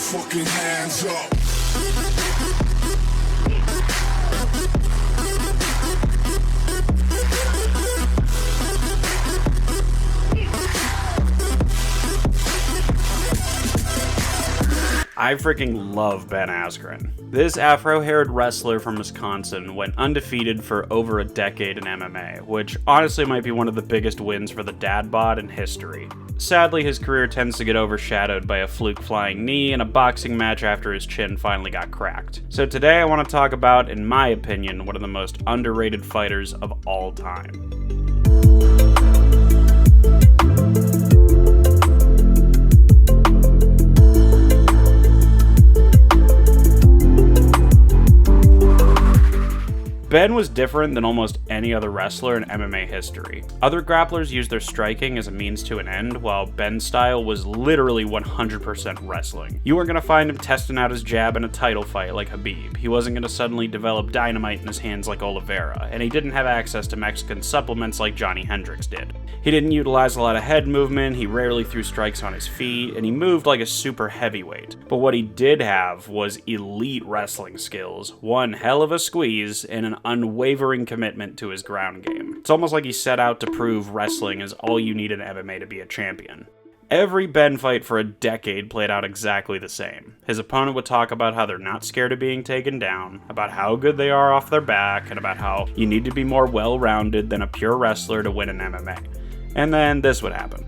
fucking hands up. I freaking love Ben Askren. This afro-haired wrestler from Wisconsin went undefeated for over a decade in MMA, which honestly might be one of the biggest wins for the dad bod in history. Sadly, his career tends to get overshadowed by a fluke flying knee and a boxing match after his chin finally got cracked. So today I want to talk about, in my opinion, one of the most underrated fighters of all time. Ben was different than almost any other wrestler in MMA history. Other grapplers used their striking as a means to an end, while Ben's style was literally 100% wrestling. You weren't going to find him testing out his jab in a title fight like Khabib. He wasn't going to suddenly develop dynamite in his hands like Oliveira, and he didn't have access to Mexican supplements like Johnny Hendricks did. He didn't utilize a lot of head movement, he rarely threw strikes on his feet, and he moved like a super heavyweight. But what he did have was elite wrestling skills, one hell of a squeeze, and an unwavering commitment to his ground game. It's almost like he set out to prove wrestling is all you need in MMA to be a champion. Every Ben fight for a decade played out exactly the same. His opponent would talk about how they're not scared of being taken down, about how good they are off their back, and about how you need to be more well-rounded than a pure wrestler to win in MMA. And then this would happen.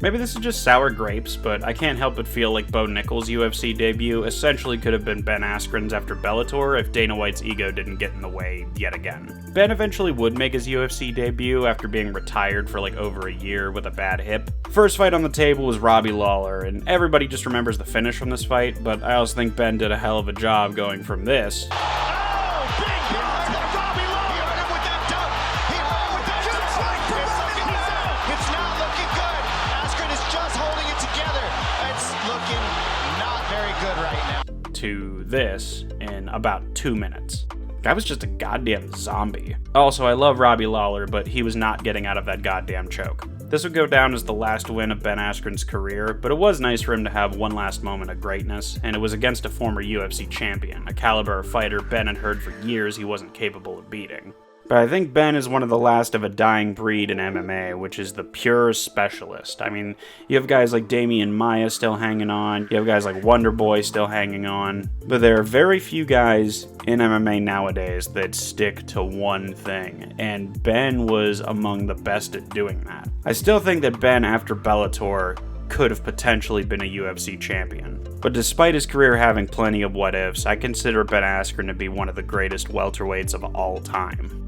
Maybe this is just sour grapes, but I can't help but feel like Bo Nickal's UFC debut essentially could have been Ben Askren's after Bellator if Dana White's ego didn't get in the way yet again. Ben eventually would make his UFC debut after being retired for like over a year with a bad hip. First fight on the table was Robbie Lawler, and everybody just remembers the finish from this fight, but I also think Ben did a hell of a job going from this to this in about 2 minutes. Guy was just a goddamn zombie. Also, I love Robbie Lawler, but he was not getting out of that goddamn choke. This would go down as the last win of Ben Askren's career, but it was nice for him to have one last moment of greatness, and it was against a former UFC champion, a caliber of fighter Ben had heard for years he wasn't capable of beating. But I think Ben is one of the last of a dying breed in MMA, which is the pure specialist. I mean, you have guys like Damian Maia still hanging on, you have guys like Wonder Boy still hanging on, but there are very few guys in MMA nowadays that stick to one thing, and Ben was among the best at doing that. I still think that Ben, after Bellator, could have potentially been a UFC champion. But despite his career having plenty of what-ifs, I consider Ben Askren to be one of the greatest welterweights of all time.